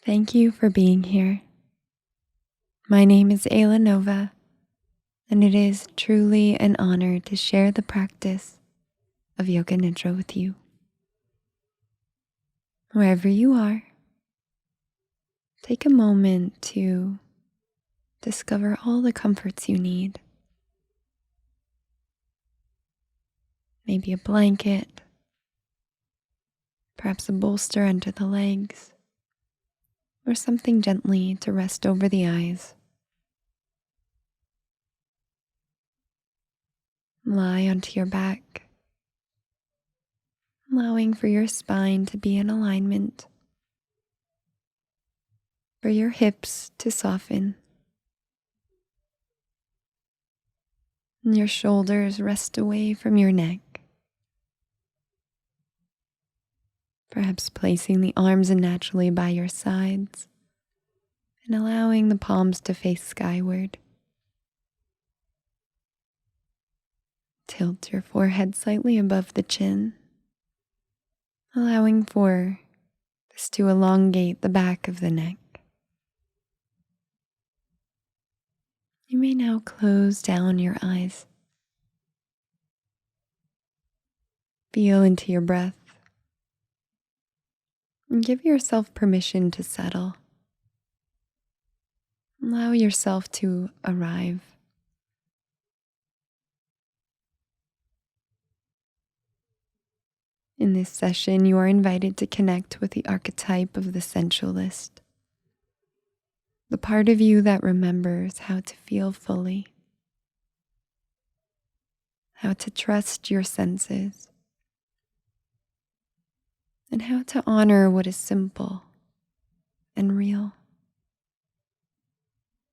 Thank you for being here. My name is Ayla Nova, and it is truly an honor to share the practice of Yoga Nidra with you. Wherever you are, take a moment to discover all the comforts you need. Maybe a blanket, perhaps a bolster under the legs, or something gently to rest over the eyes. Lie onto your back, allowing for your spine to be in alignment, for your hips to soften, and your shoulders rest away from your neck. Perhaps placing the arms naturally by your sides and allowing the palms to face skyward. Tilt your forehead slightly above the chin, allowing for this to elongate the back of the neck. You may now close down your eyes. Feel into your breath and give yourself permission to settle. Allow yourself to arrive. In this session, you are invited to connect with the archetype of the sensualist, the part of you that remembers how to feel fully, how to trust your senses, and how to honor what is simple and real.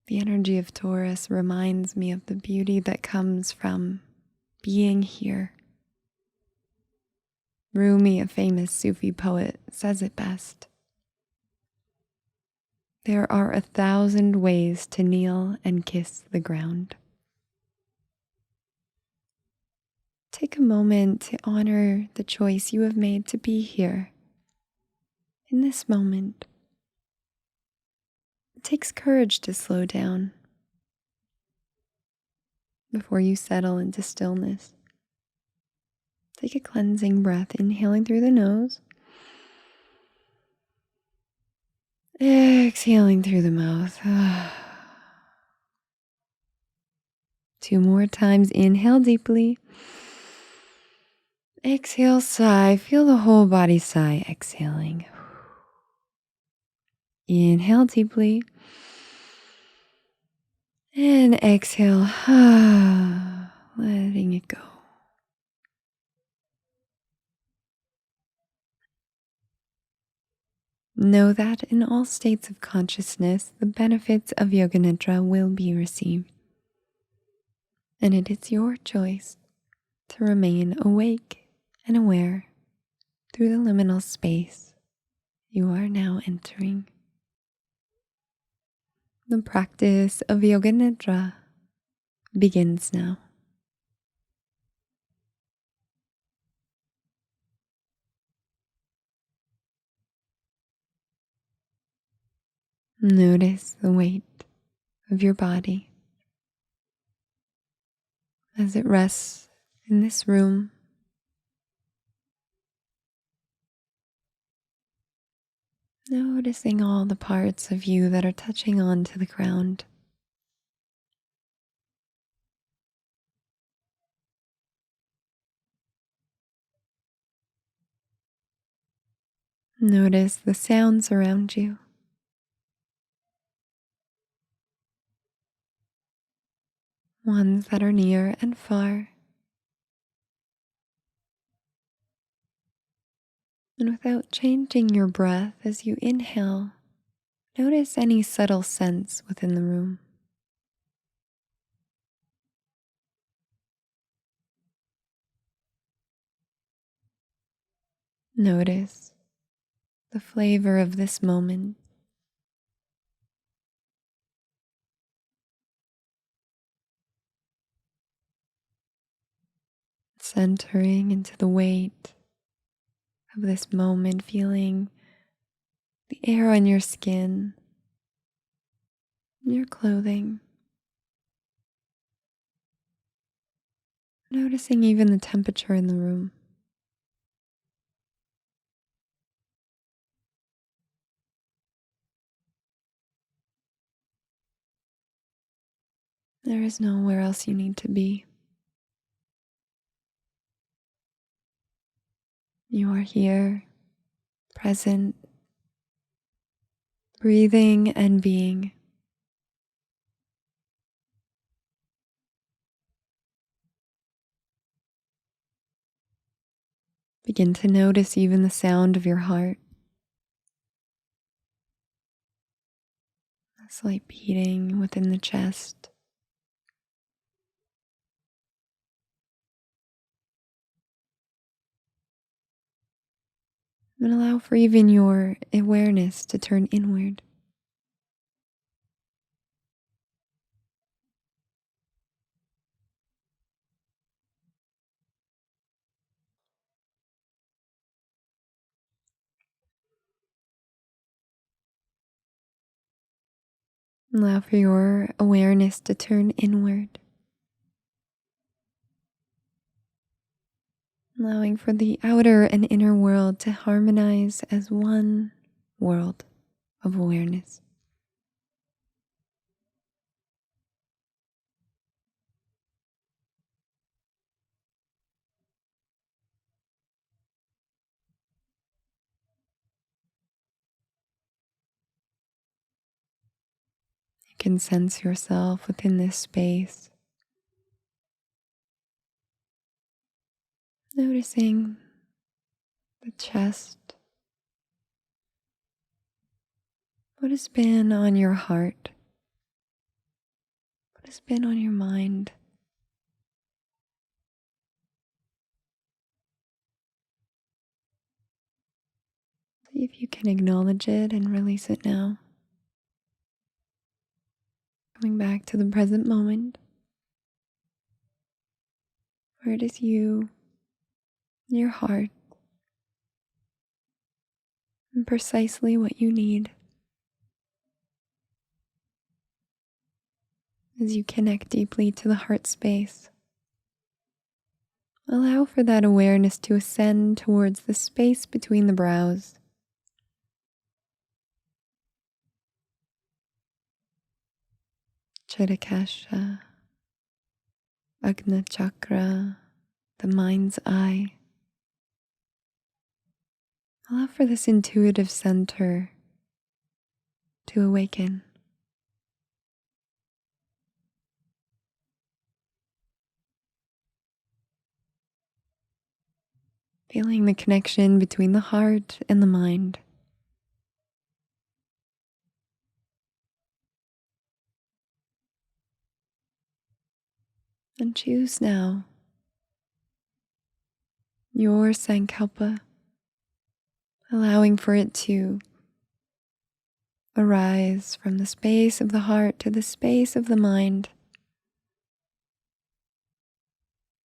The energy of Taurus reminds me of the beauty that comes from being here. Rumi, a famous Sufi poet, says it best. There are 1,000 ways to kneel and kiss the ground. Take a moment to honor the choice you have made to be here in this moment. It takes courage to slow down before you settle into stillness. Take a cleansing breath, inhaling through the nose, exhaling through the mouth. 2 more times. Inhale deeply. Exhale, sigh. Feel the whole body sigh, exhaling. Inhale deeply. And exhale, letting it go. Know that in all states of consciousness, the benefits of Yoga Nidra will be received. And it is your choice to remain awake and aware through the liminal space you are now entering. The practice of Yoga Nidra begins now. Notice the weight of your body as it rests in this room. Noticing all the parts of you that are touching onto the ground. Notice the sounds around you. Ones that are near and far. And without changing your breath as you inhale, notice any subtle sense within the room. Notice the flavor of this moment. Centering into the weight of this moment, feeling the air on your skin, your clothing. Noticing even the temperature in the room. There is nowhere else you need to be. You are here, present, breathing and being. Begin to notice even the sound of your heart. A slight beating within the chest. And allow for even your awareness to turn inward. Allow for your awareness to turn inward. Allowing for the outer and inner world to harmonize as one world of awareness. You can sense yourself within this space, noticing the chest. What has been on your heart? What has been on your mind? See if you can acknowledge it and release it now. Coming back to the present moment, where it is you, your heart, and precisely what you need. As you connect deeply to the heart space, allow for that awareness to ascend towards the space between the brows. Chirakasha, Agna Chakra, the mind's eye. Allow for this intuitive center to awaken. Feeling the connection between the heart and the mind. And choose now your sankalpa, allowing for it to arise from the space of the heart to the space of the mind.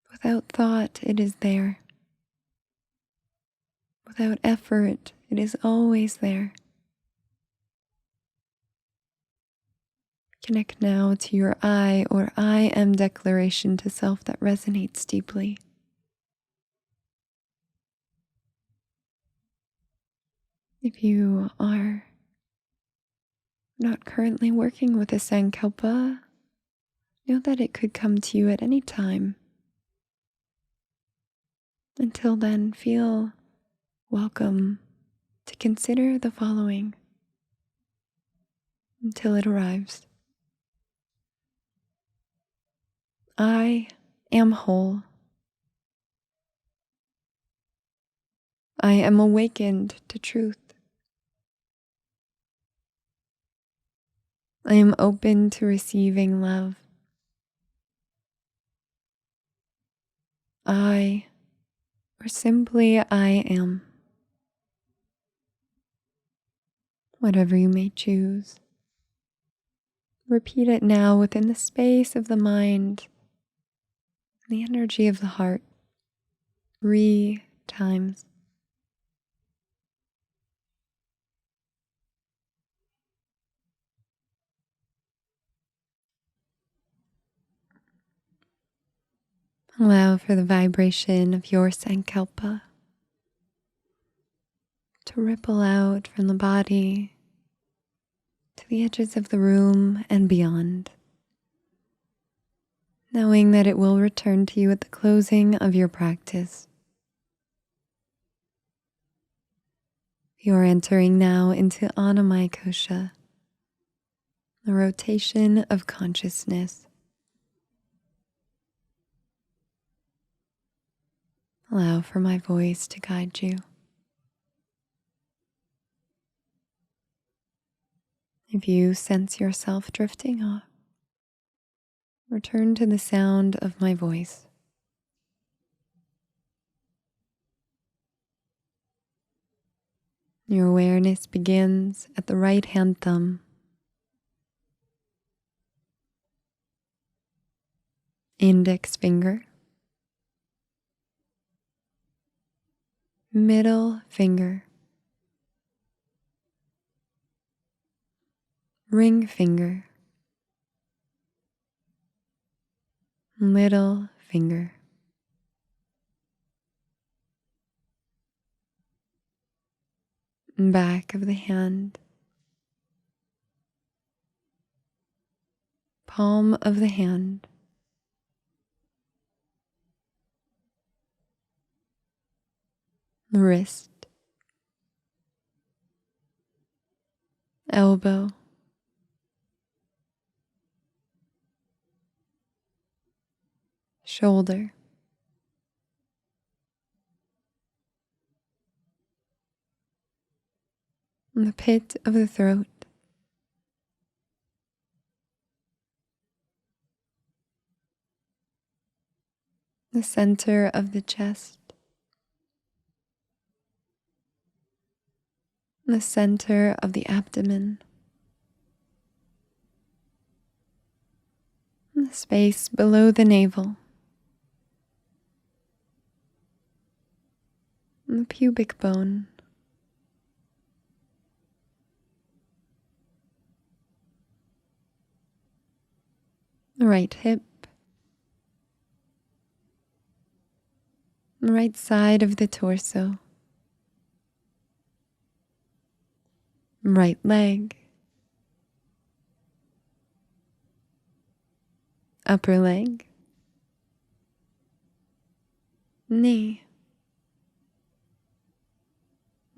Without thought, it is there. Without effort, it is always there. Connect now to your I or I am declaration to self that resonates deeply. If you are not currently working with a sankalpa, know that it could come to you at any time. Until then, feel welcome to consider the following until it arrives. I am whole. I am awakened to truth. I am open to receiving love. I, or simply I am. Whatever you may choose. Repeat it now within the space of the mind, the energy of the heart, 3 times. Allow for the vibration of your sankalpa to ripple out from the body to the edges of the room and beyond, knowing that it will return to you at the closing of your practice. You are entering now into Annamaya Kosha, the rotation of consciousness. Allow for my voice to guide you. If you sense yourself drifting off, return to the sound of my voice. Your awareness begins at the right hand thumb, index finger, middle finger, ring finger, little finger. Back of the hand, palm of the hand, wrist, elbow, shoulder, the pit of the throat, the center of the chest, the center of the abdomen, the space below the navel, the pubic bone, the right hip, the right side of the torso, right leg, upper leg, knee,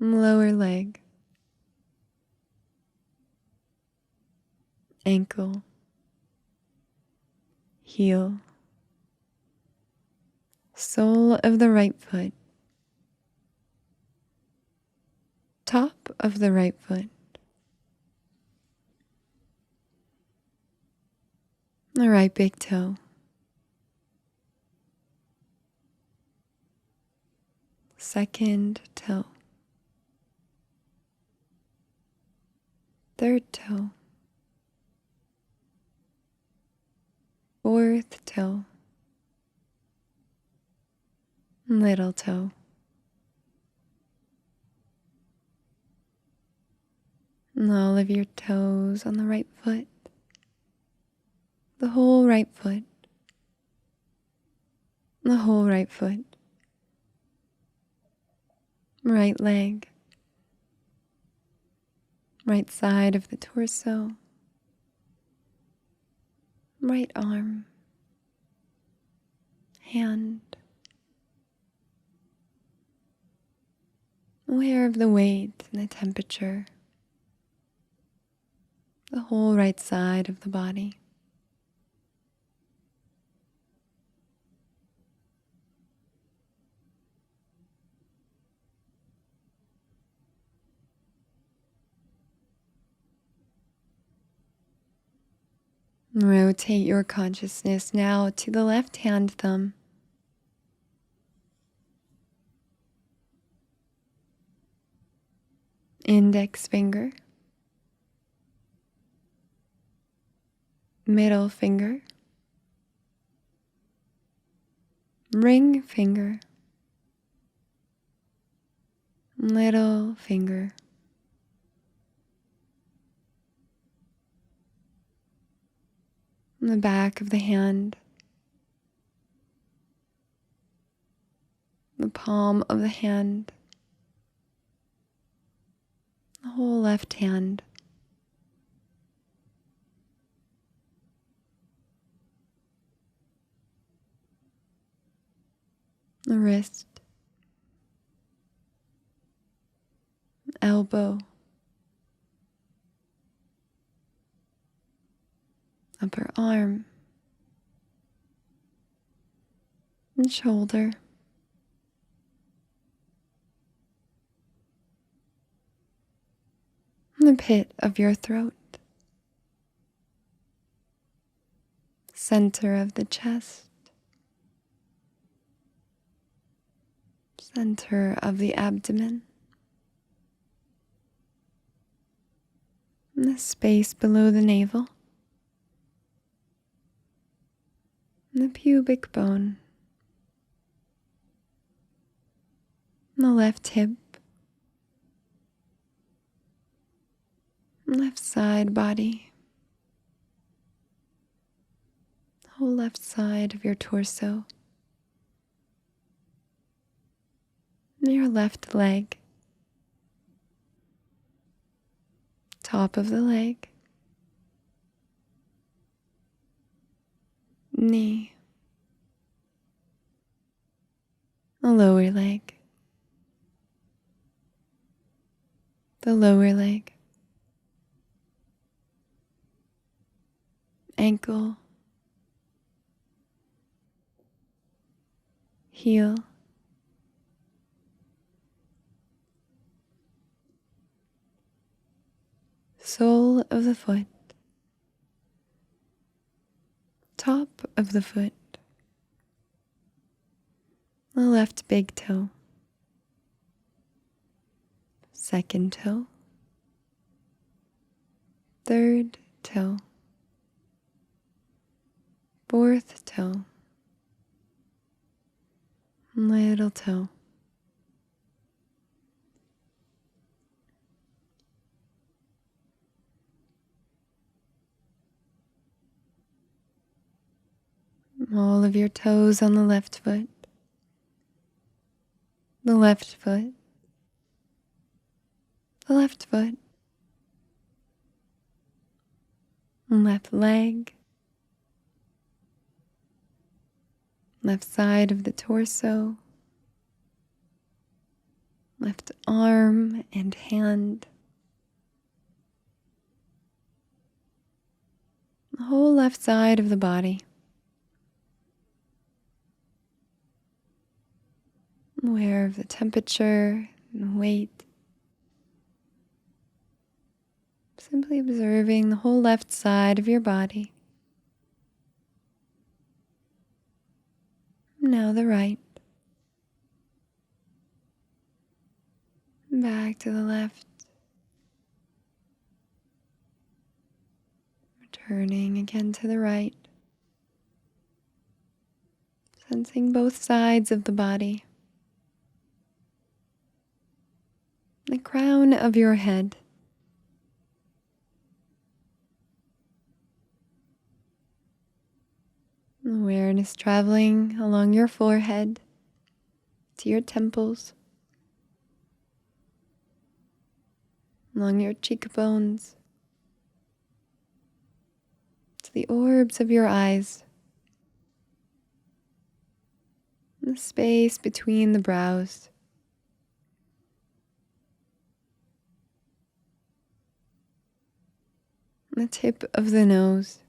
lower leg, ankle, heel, sole of the right foot, top of the right foot, the right big toe, second toe, third toe, fourth toe, little toe, and all of your toes on the right foot, the whole right foot, the whole right foot, right leg, right side of the torso, right arm, hand, aware of the weight and the temperature, the whole right side of the body. Rotate your consciousness now to the left hand thumb. Index finger, middle finger, ring finger, little finger, the back of the hand, palm of the hand, the whole left hand, the wrist, elbow, upper arm, and shoulder, the pit of your throat, center of the chest, center of the abdomen, and the space below the navel, and the pubic bone, and the left hip, left side body, the whole left side of your torso, and your left leg, top of the leg, knee, the lower leg, the lower leg, ankle, heel, sole of the foot, top of the foot, the left big toe, second toe, third toe, fourth toe, little toe, all of your toes on the left foot, the left foot, the left foot, left leg, left side of the torso, left arm and hand, the whole left side of the body. Aware of the temperature and the weight. Simply observing the whole left side of your body. Now the right. Back to the left. Returning again to the right. Sensing both sides of the body. The crown of your head. Awareness traveling along your forehead to your temples, along your cheekbones, to the orbs of your eyes, the space between the brows. The tip of the nose,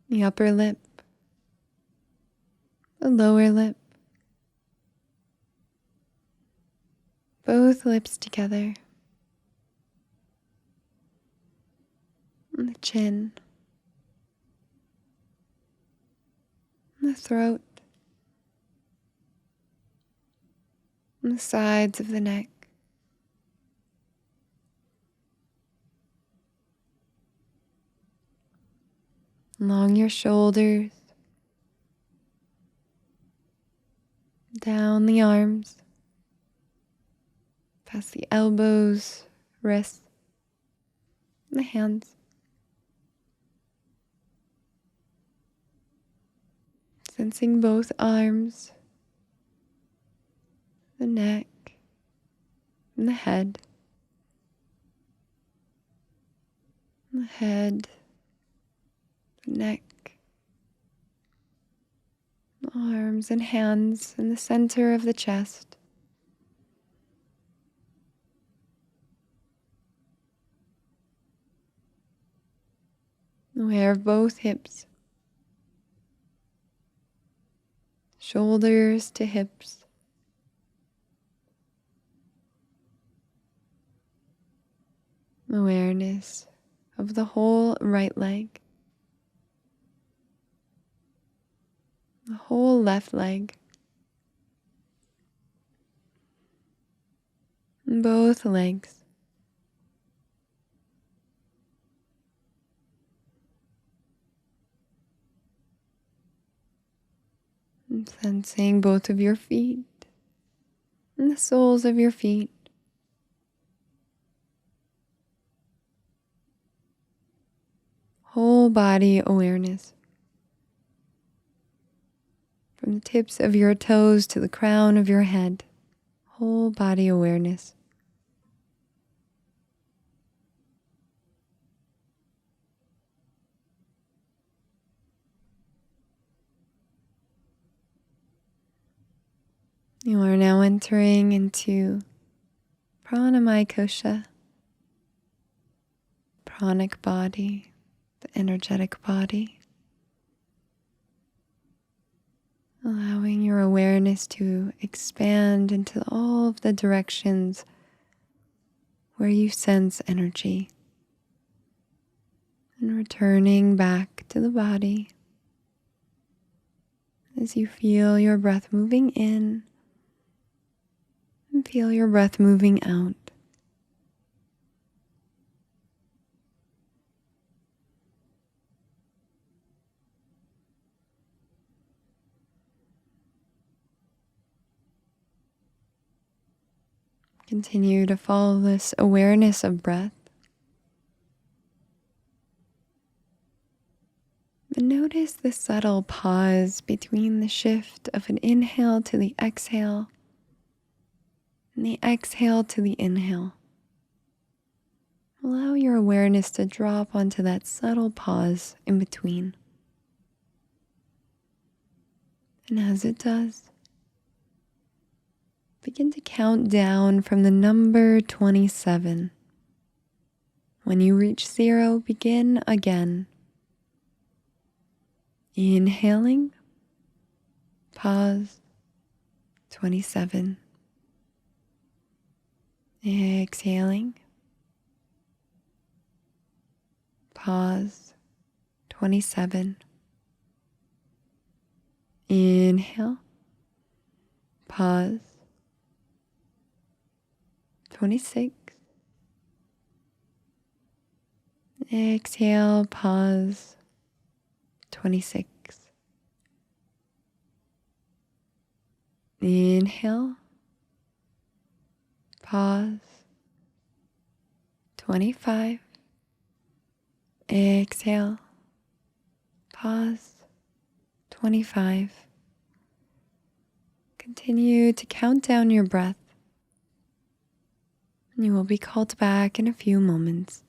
the upper lip, the lower lip, both lips together, and the chin, and the throat, and the sides of the neck. Along your shoulders, down the arms, past the elbows, wrists, and the hands. Sensing both arms, the neck, and the head. The head, the neck, the arms and hands in the center of the chest. Aware of both hips, shoulders to hips. Awareness of the whole right leg, the whole left leg, and both legs. And sensing both of your feet and the soles of your feet. Whole body awareness. From the tips of your toes to the crown of your head. Whole body awareness. You are now entering into pranamaya kosha, pranic body, the energetic body. Allowing your awareness to expand into all of the directions where you sense energy. And returning back to the body as you feel your breath moving in and feel your breath moving out. Continue to follow this awareness of breath. And notice the subtle pause between the shift of an inhale to the exhale and the exhale to the inhale. Allow your awareness to drop onto that subtle pause in between. And as it does, begin to count down from the number 27. When you reach 0, begin again. Inhaling, pause, 27. Exhaling, pause, 27. Inhale, pause, 26. Exhale, pause, 26. Inhale, pause, 25. Exhale, pause, 25. Continue to count down your breath, and you will be called back in a few moments.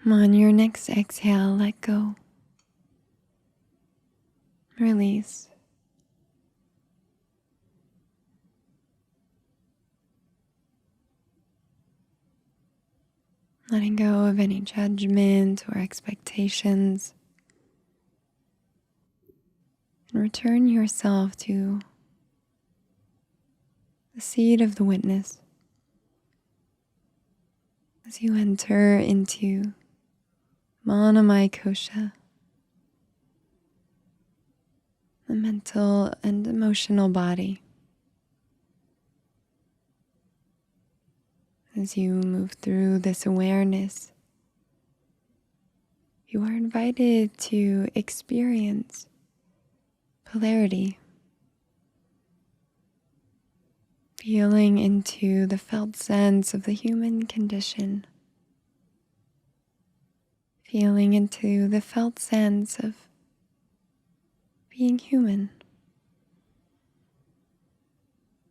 On your next exhale, let go. Release. Letting go of any judgment or expectations. And return yourself to the seat of the witness as you enter into Manamaya Kosha, the mental and emotional body. As you move through this awareness, you are invited to experience polarity, feeling into the felt sense of the human condition, feeling into the felt sense of being human.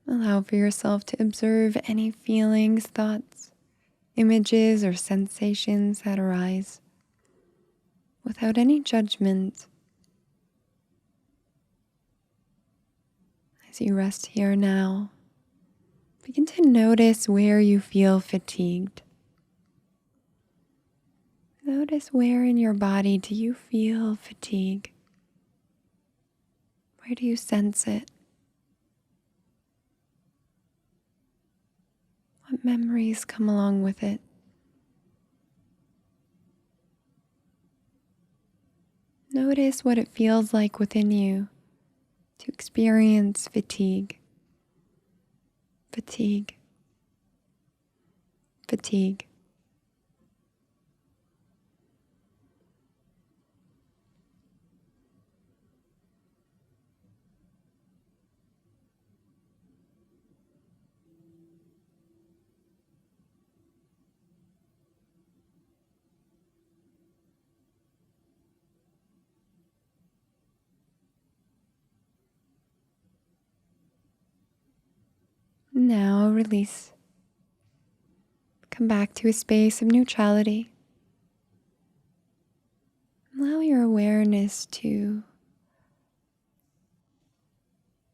Allow for yourself to observe any feelings, thoughts, images, or sensations that arise without any judgment. As you rest here now, begin to notice where you feel fatigued. Notice where in your body do you feel fatigue? Where do you sense it? What memories come along with it? Notice what it feels like within you to experience fatigue. Fatigue. Fatigue. Now release. Come back to a space of neutrality. Allow your awareness to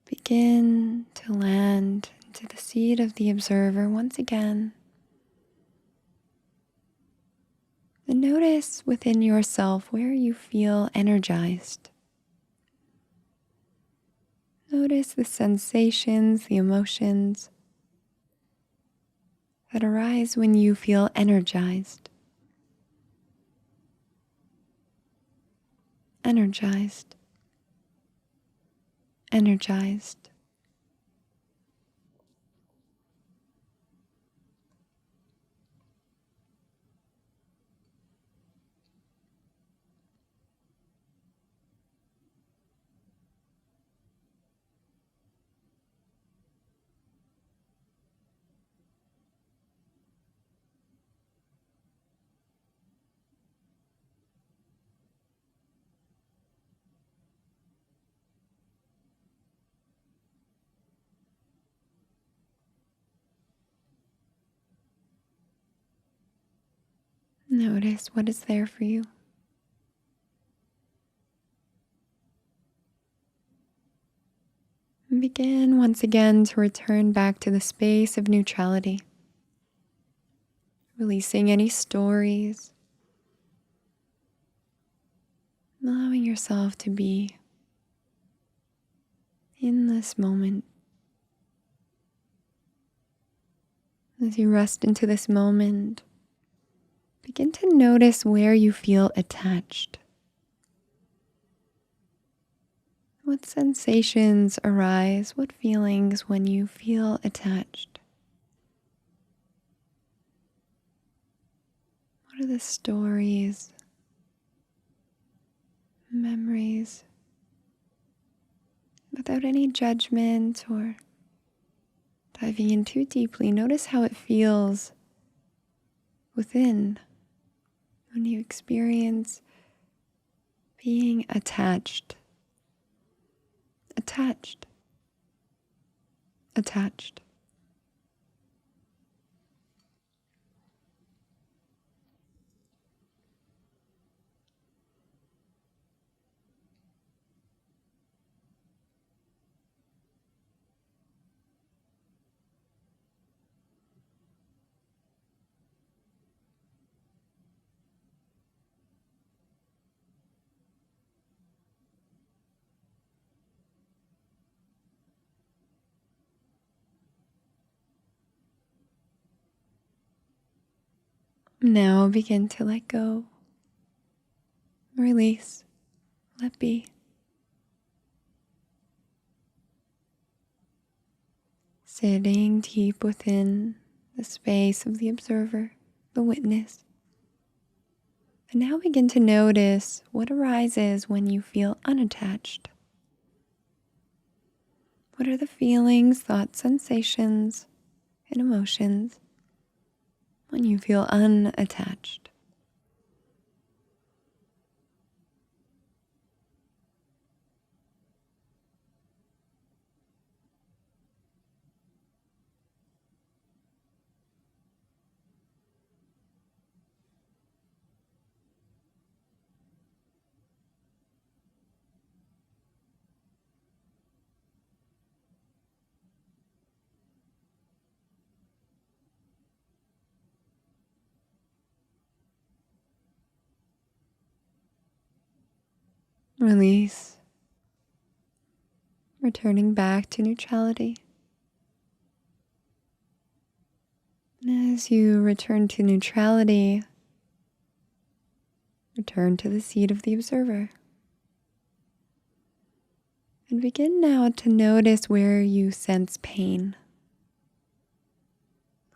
begin to land into the seat of the observer once again. And notice within yourself where you feel energized. Notice the sensations, the emotions that arise when you feel energized. Energized. Energized. Notice what is there for you. And begin once again to return back to the space of neutrality, releasing any stories, allowing yourself to be in this moment. As you rest into this moment, begin to notice where you feel attached. What sensations arise? What feelings when you feel attached? What are the stories, memories, without any judgment or diving in too deeply? Notice how it feels within when you experience being attached. Attached. Attached. Now begin to let go, release, let be. Sitting deep within the space of the observer, the witness. And now begin to notice what arises when you feel unattached. What are the feelings, thoughts, sensations, and emotions when you feel unattached? Release, returning back to neutrality. And as you return to neutrality, return to the seat of the observer. And begin now to notice where you sense pain.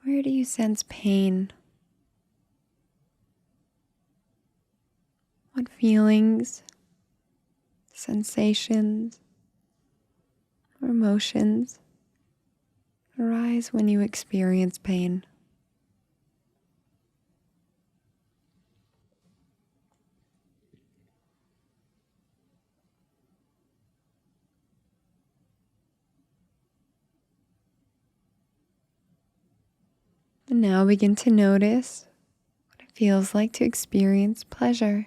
Where do you sense pain? What feelings, sensations, or emotions arise when you experience pain? And now begin to notice what it feels like to experience pleasure.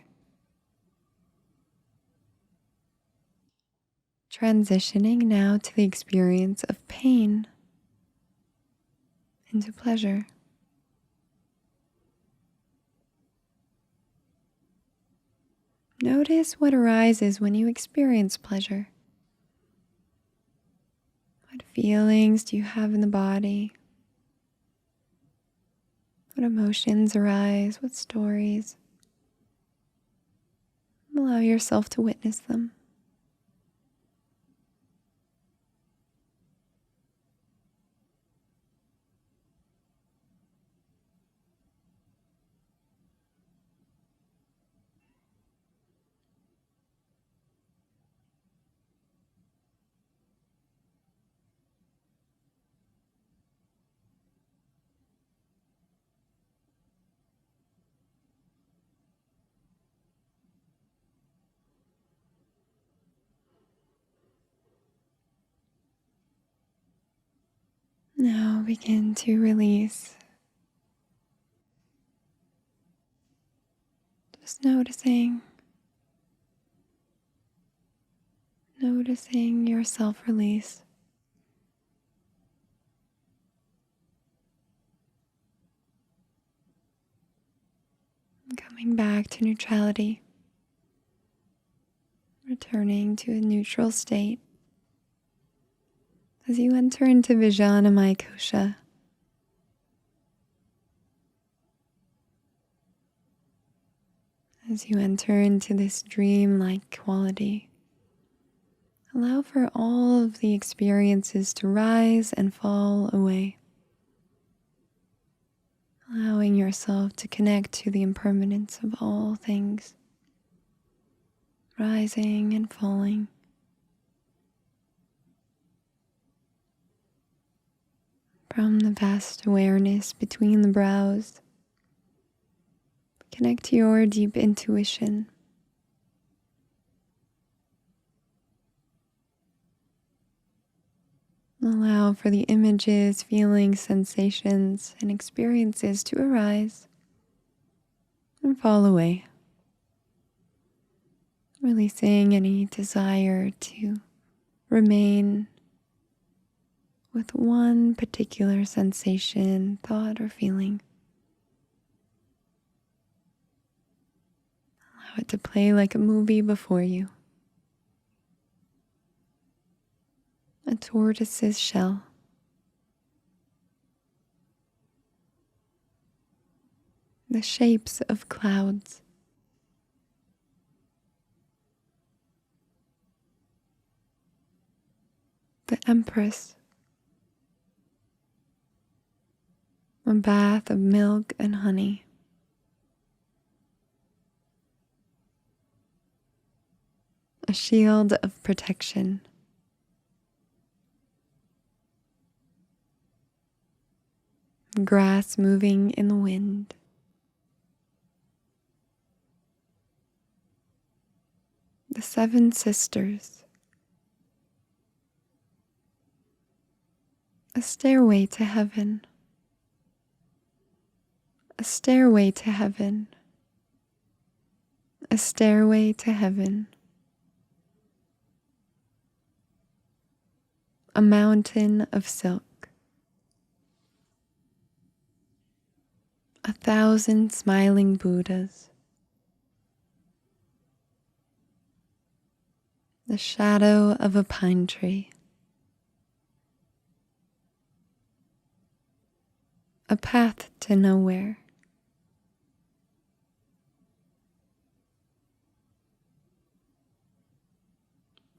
Transitioning now to the experience of pain into pleasure. Notice what arises when you experience pleasure. What feelings do you have in the body? What emotions arise? What stories? Allow yourself to witness them. Now begin to release. Just noticing your self-release. Coming back to neutrality. Returning to a neutral state. As you enter into Vijnanamaya Kosha, as you enter into this dream-like quality, allow for all of the experiences to rise and fall away, allowing yourself to connect to the impermanence of all things, rising and falling. From the vast awareness between the brows, connect to your deep intuition. Allow for the images, feelings, sensations, and experiences to arise and fall away, releasing any desire to remain with one particular sensation, thought, or feeling. Allow it to play like a movie before you. A tortoise's shell. the shapes of clouds, the Empress, a bath of milk and honey, a shield of protection, grass moving in the wind, the seven sisters, a stairway to heaven, a stairway to heaven, a stairway to heaven, a mountain of silk, 1,000 smiling Buddhas, the shadow of a pine tree, a path to nowhere,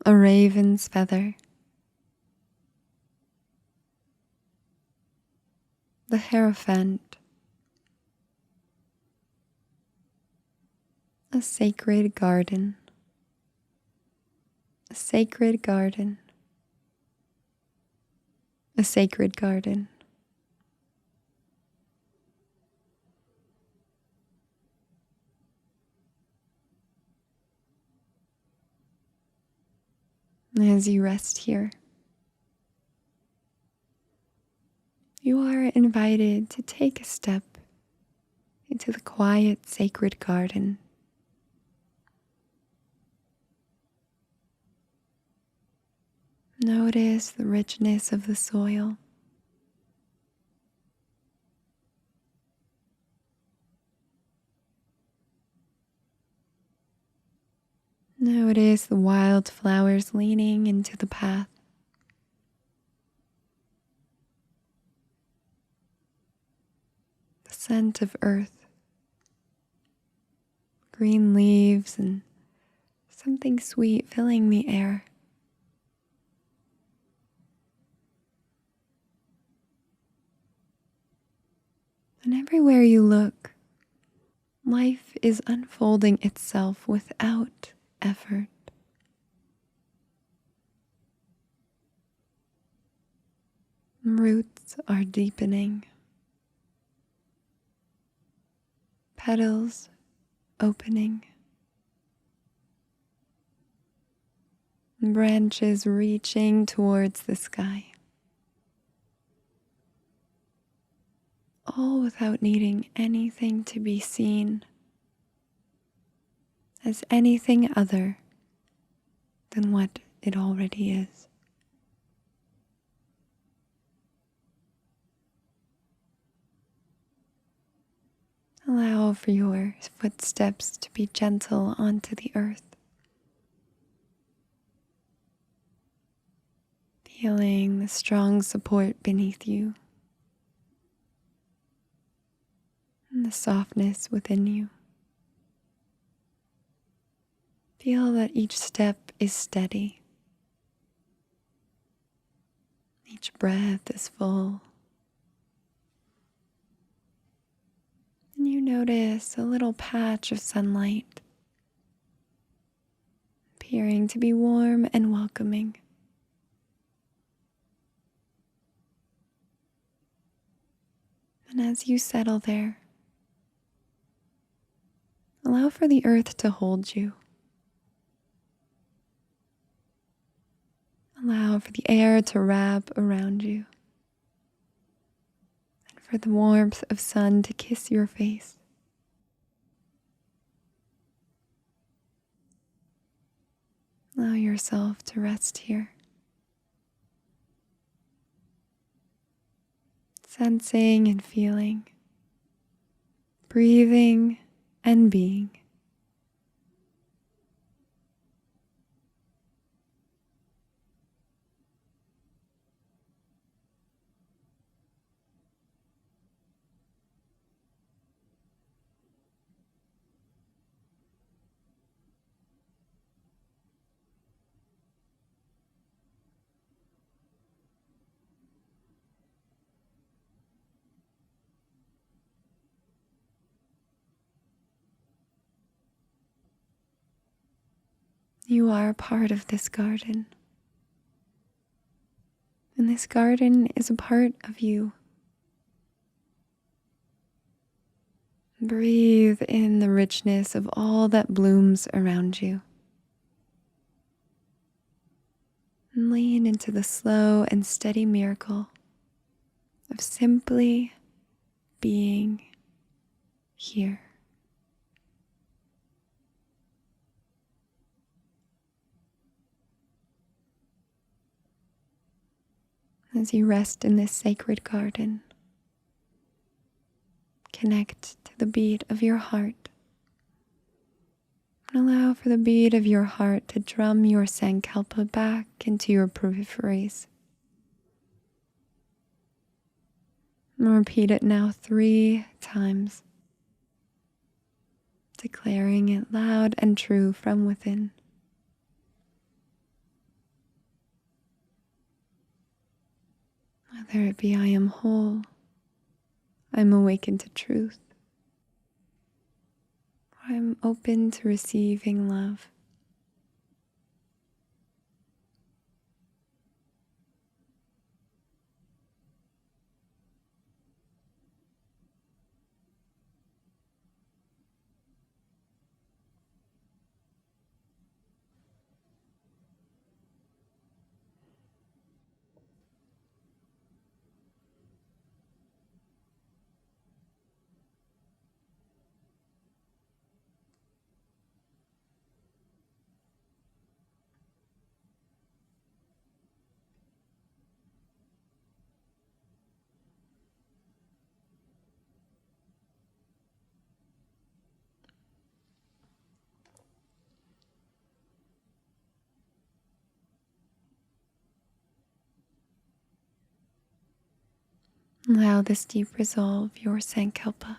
a raven's feather, the Hierophant, a sacred garden, a sacred garden, a sacred garden. As you rest here, you are invited to take a step into the quiet, sacred garden. Notice the richness of the soil. Notice the wildflowers leaning into the path. The scent of earth, green leaves, and something sweet filling the air. And everywhere you look, life is unfolding itself without effort. Roots are deepening, petals opening, branches reaching towards the sky, all without needing anything to be seen as anything other than what it already is. Allow for your footsteps to be gentle onto the earth, feeling the strong support beneath you and the softness within you. Feel that each step is steady. Each breath is full. And you notice a little patch of sunlight appearing to be warm and welcoming. And as you settle there, allow for the earth to hold you. Allow for the air to wrap around you, and for the warmth of sun to kiss your face. Allow yourself to rest here, sensing and feeling, breathing and being. You are a part of this garden. And this garden is a part of you. Breathe in the richness of all that blooms around you. And lean into the slow and steady miracle of simply being here. As you rest in this sacred garden, connect to the beat of your heart and allow for the beat of your heart to drum your sankalpa back into your peripheries. And repeat it now 3 times, declaring it loud and true from within. Whether it be I am whole, I am awakened to truth, or I am open to receiving love. Allow this deep resolve, your sankalpa,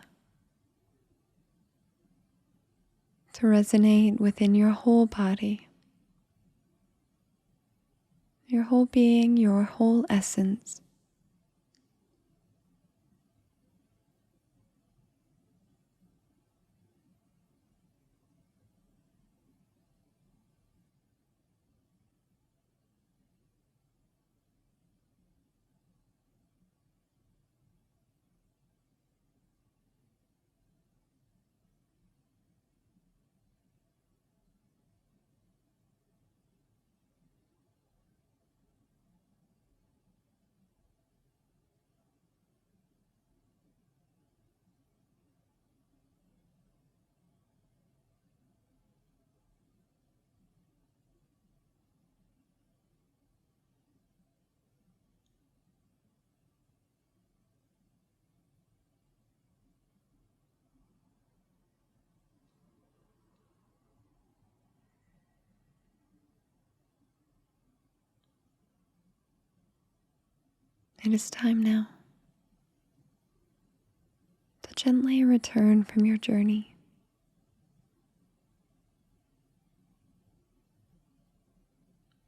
to resonate within your whole body, your whole being, your whole essence. It is time now to gently return from your journey.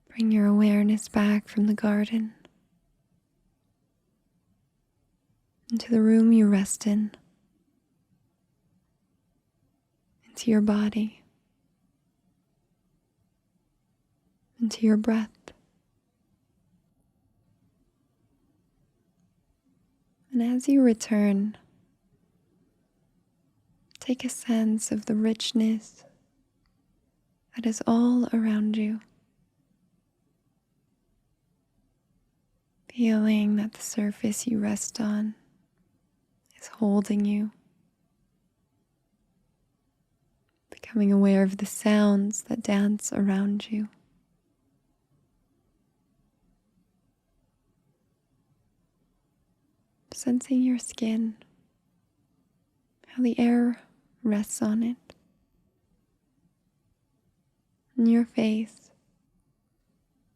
Bring your awareness back from the garden into the room you rest in, into your body, into your breath. And as you return, take a sense of the richness that is all around you. Feeling that the surface you rest on is holding you. Becoming aware of the sounds that dance around you. Sensing your skin, how the air rests on it, and your face,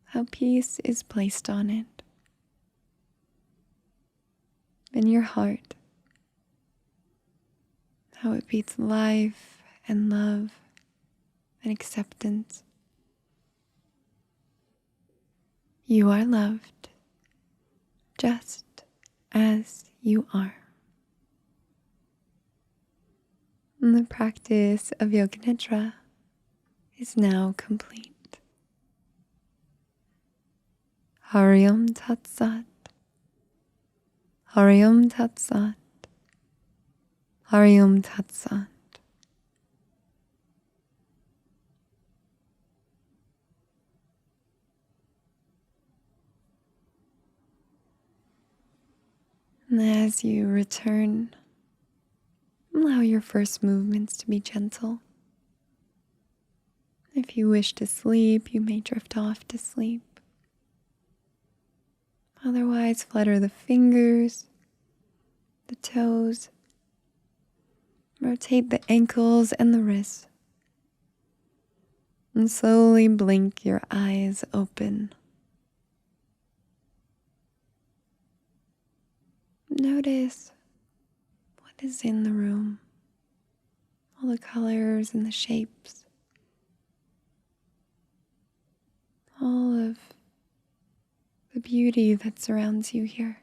how peace is placed on it, and your heart, how it beats life and love and acceptance. You are loved just as you are. And the practice of Yoga Nidra is now complete. Hariom Tat Sat. Hariom Tat Sat. Hariom Tat Sat. And as you return, allow your first movements to be gentle. If you wish to sleep, you may drift off to sleep. Otherwise, flutter the fingers, the toes, rotate the ankles and the wrists, and slowly blink your eyes open. Notice what is in the room, all the colors and the shapes, all of the beauty that surrounds you here.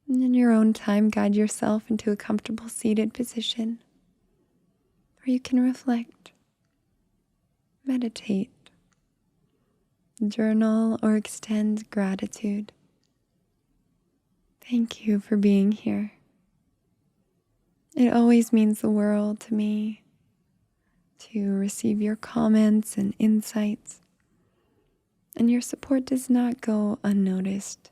And in your own time, guide yourself into a comfortable seated position where you can reflect, meditate, journal, or extend gratitude. Thank you for being here. It always means the world to me to receive your comments and insights, and your support does not go unnoticed.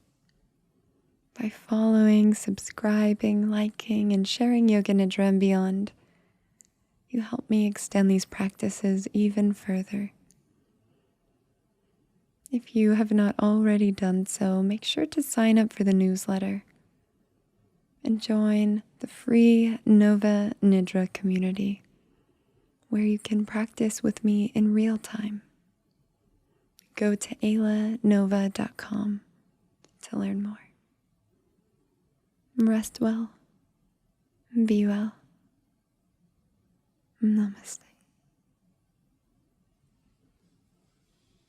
By following, subscribing, liking, and sharing Yoga Nidra and beyond, you help me extend these practices even further. If you have not already done so, make sure to sign up for the newsletter and join the free Nova Nidra Community, where you can practice with me in real time. Go to aylanova.com to learn more. Rest well, be well. Namaste.